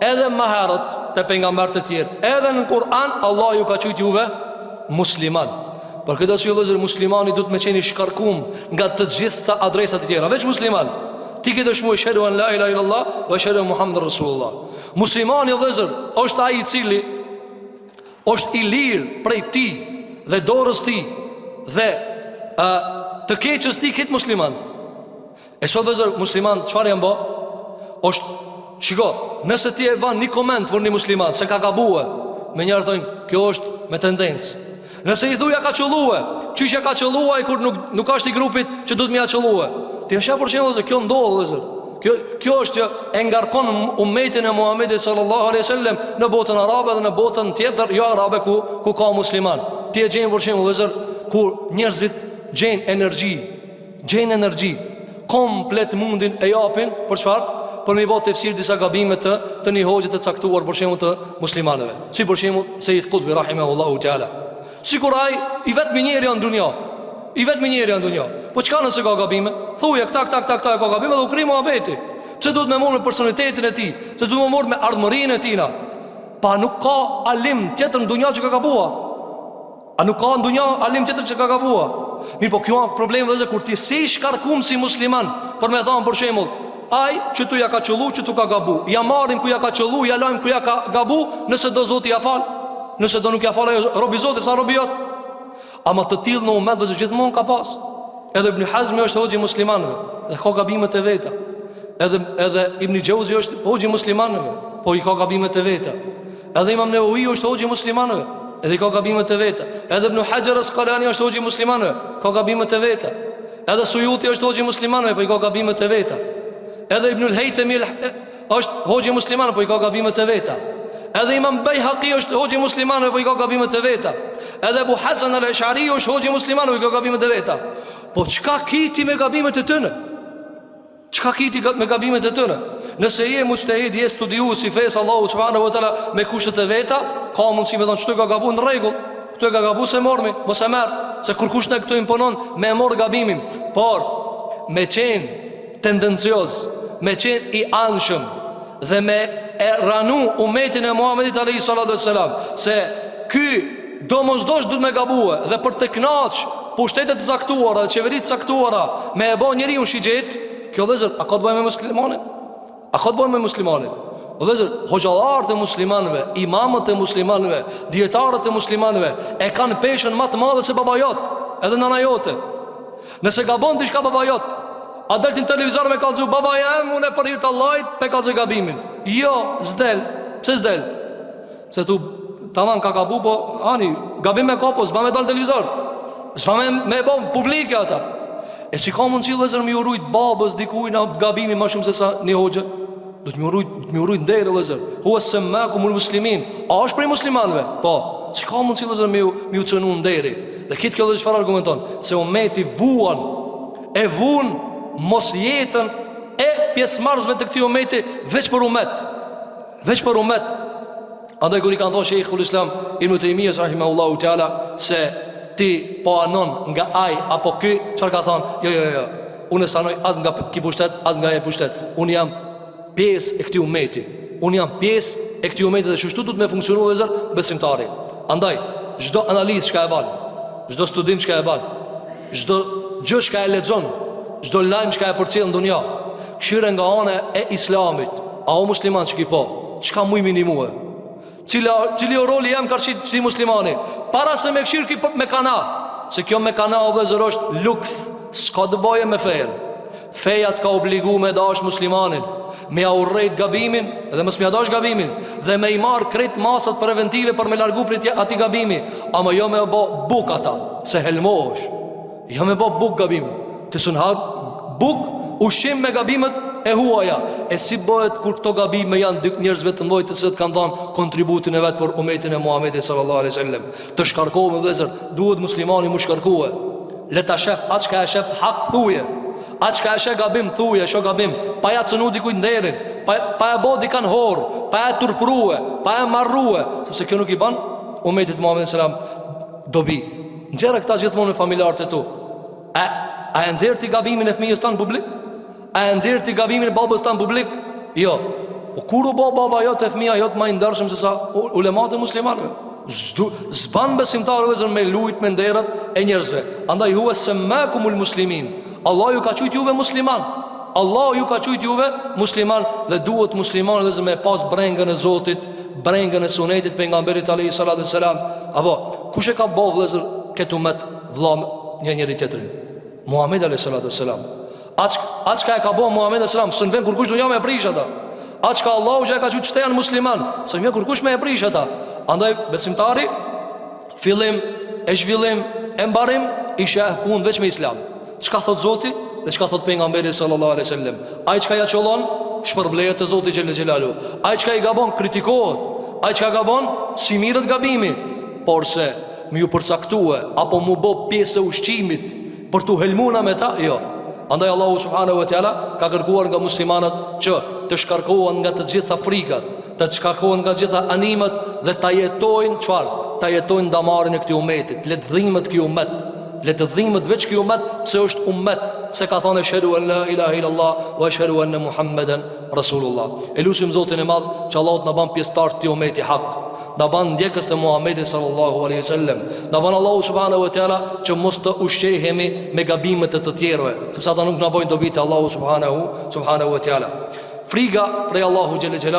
edhe më herët te pejgamberët e tjerë, edhe në Kur'an Allah ju ka thujt juve musliman. Për këtë arsye vëllezër, muslimani duhet me qenë i shkarkum nga të gjitha adresat e tjera, veç musliman. Ti ke dëshmuar shahadu an la ilaha illallah wa shahadu Muhammadur Rasulullah. Muslimani vëllezër është ai i cili është i lirë prej ti dhe dorës ti dhe të keqës ti këtë muslimant. E sot vëllezër, musliman çfarë janë bë? Është shiko, nëse ti e ban një koment për një musliman se ka gabue, me njerë thojnë, kjo është me tendencë. Nëse i thuja ka qëllue, qyshe ka qëllue kur nuk është i grupit që du të mja qëllue, ti është për shemë, kjo ndodhë vëzër. Kjo është që e ngarkon ummetin e Muhamedit sallallahu alaihi wasallam në botën arabe dhe në botën tjetër jo arabe ku ka musliman. Ti e gjenë për shemë vëzër, kur njerëzit gjenë energji, komplet mundin e japin për çfarë? Për me i botë tefsir disa gabime të një hoxhë të caktuar për shembull të muslimanëve. Si për shembull Sayyid Qutbi rahimahullahu taala. Sikur ai i vetmi njeri në dunjë. I vetmi njeri në dunjë. Po çka nëse ka gabime? Thuje këta e ka gabime dhe u kri muhabeti. Pse duhet me marrë me personalitetin e tij? Pse duhet me marrë me ardhmërinë e tij? Pa nuk ka alim tjetër në dunjë që ka gabuar. A nuk ka në dunjë alim tjetër që ka gabuar? Mirë, po kjo është problemi edhe kur ti si shkarkum si musliman, për me thënë për shembull, ai që tu ja ka qëllu, që tu ka gabu, ja marrim ku ja ka qëllu, ja lajm ku ja ka gabu, nëse do Zoti ja fal, nëse do nuk ja fal ajo robi Zotit sa robi jot. Ama të tillë në umet vëzë gjithmonë ka pas. Edhe Ibn Hazmi është hoxhi muslimanëve dhe ka gabimet e veta. Edhe Ibn Jauzi është hoxhi muslimanëve, po i ka gabimet e veta. Edhe Imam Newawi është hoxhi muslimanëve, edhe i ka gabimet e veta. Edhe Ibn Hajar al-Asqalani është hoxhi muslimanëve, ka gabimet e veta. Edhe Suyuti është hoxhi muslimanëve, po i ka gabimet e veta. Edhe Ibn al-Haytami është hoxhi musliman, po i ka gabimet e veta. Edhe Imam Bayhaqi është hoxhi musliman, po i ka gabimet e veta. Edhe Abu Hasan al-Ash'ari është hoxhi musliman, po i ka gabimet e veta. Po çka kiti me gabimet e tëne? Çka kiti me gabimet e tëne? Nëse je mujtahid, je studiues i fesë Allahu subhanahu wa taala me kushtet e veta, ka mundësi me thonë çto ka gabuar në rregull. Këtu e ka gabuar se mormi, mos e merr, se kur kush ne këtu imponon me marr gabimin, por me qenë tendencioz, me qenë i anshëm dhe me e ranu umetin e Muhamedit alayhi salatu wassalam se ky domosdosh duhet me gabue dhe për të kënaqur pushtetet e caktuara dhe qeveritë e caktuara me e bën njeriu shigjet, kjo vëzër a ka të bëjë me muslimanin? A ka të bëjë me muslimanin? O vëzër, hoxhallarët e muslimanëve, imamët e muslimanëve, dietarët e muslimanëve e kanë peshën më të madhe se babajot, edhe nana jote. Nëse gabon diçka babajot, a deltin televizor me kalzu baba jam, unë e për hir të Allahit pe kalzu gabimin. Jo, s'del. Pse s'del? Se tu tamam ka gabu, po ani gabim me ka, po s'ba me dal televizor. S'ba me bë publike ata. E si ka mundësi vëllezër me urujt babës dikujt në gabimin më shumë se sa një hoxhë? Do të më urujt ndër vëllezër. Huwa sammakumul muslimin. A është prej muslimanëve? Po. Çka mundësi vëllezër me u cënu ndëri? Dhe kitë kjo vëllezër çfarë argumenton? Se ummeti e vuan mos jetën e pjesëmarrësve të këtij ummeti veç për umet. Andaj kur i kanë thonë Sheikhul Islam Ibn Taymiyah rahimahullahu taala se ti po anon nga ai apo ky, çfarë ka thonë? Jo. Unë sanoj as nga ky pushtet, as nga ai pushtet. Unë jam pjesë e këtij ummeti. Unë jam pjesë e këtij ummeti dhe kështu duhet me funksionuar vëzër besimtari. Andaj çdo analizë që e bën, çdo studim që e bën, çdo gjë që e lexon, çdo lajm që e përcjell në dunjë, këshire nga ana e Islamit, a o musliman që ki po, çka muj minimue? Cili o roli jam kërshit si muslimani? Para se me këshirë ki me kana, se kjo me kana o vëzër është luks, s'ka të boje me fejën. Fejat ka obligu me dash muslimanin, me ja urrejt gabimin dhe mës me ja dash gabimin, dhe me i marë kret masat preventive për me largu për ati gabimi, ama jo me bo buk ata, se helmosh, jo me bo buk gabimin, të sunhab buk ushim me gabimet e huaja. E si bëhet kur këto gabime janë dy njerëzve të mëdhenj të cilët kanë dhënë kontributin e vet për umetin e Muhamedit sallallahu alaihi wasallam. Të shkarkohem vëllezër, duhet muslimani mu shkarkohe. Le ta shef atë që e shef hak thuje. Atë që e shef gabim thuje, sho gabim, pa ja cënu dikujt nderin, pa e bodi kanë hor, pa e turprue, pa e marrue, sepse kjo nuk i ban umetit Muhamedit sallallahu alaihi wasallam dobi. Nxjerrë këta gjithmonë me familjarët e tu. A e nxjerrë ti gabimin e fëmijës tanë publik? A e nxjerrë ti gabimin e babës tanë publik? Jo. O kur u baba jote e fëmia jote më i ndershëm se sa ulemat e muslimanëve. Zban besimtarëve zër me lujt me nderat e njerëzve. Andaj huwa samakumul muslimin. Allah ju ka qujt juve musliman. Allah ju ka qujt juve musliman. Dhe duhet muslimanët dhe me pas brengën e Zotit, brengën e sunetit pejgamberit alayhi salatu wassalam. Apo kush e ka bëu vëllazër këtë umet vëlla njëri tjetrin? Muhamedi alayhi salatu wassalam. Aç ka e ka bëu Muhamedi alayhi salam, s'në vën kur kush do jam e prish ata. Aç ka Allahu që ka qujt shtejan musliman, s'në vjen kur kush me e prish ata. Andaj besimtari fillim e zhvillim e mbarim i sheh punë veç me islam. Çka thot Zoti dhe çka thot pejgamberi sallallahu alaihi wasallam. Ai çka ja çollon shpërblehet te Zoti xhel xhelalu. Ai çka i gabon kritikohet. Ai çka gabon si mirët gabimi. Por se më ju përcaktue apo mu bë pjesë e ushqimit për tu helmuna me ta, jo. Andaj Allahu subhanahu wa taala ka kërkuar nga muslimanët që të shkarkohen nga të gjitha frikat, të shkarkohen nga të gjitha animet dhe ta jetojnë çfarë? Ta jetojnë damarin e këtij umetit, le të dhimbet ky umet, le të dhimbet veç ky umet, se është umet, se ka thënë shahadu an la ilaha illallah wa ashhadu anna muhammeden rasulullah. Elusim Zotin e madh që Allah të na bën pjesëtar të umeti hak, na bën ndjekës të Muhamedit sallallahu alaihi wasallam, na bën Allahu subhanahu wa taala që mos të ushqehemi me gabimet e të tjerëve, sepse ata nuk na bojnë dobi te Allahu subhanahu wa taala. Friga prej Allahu xhel xhelal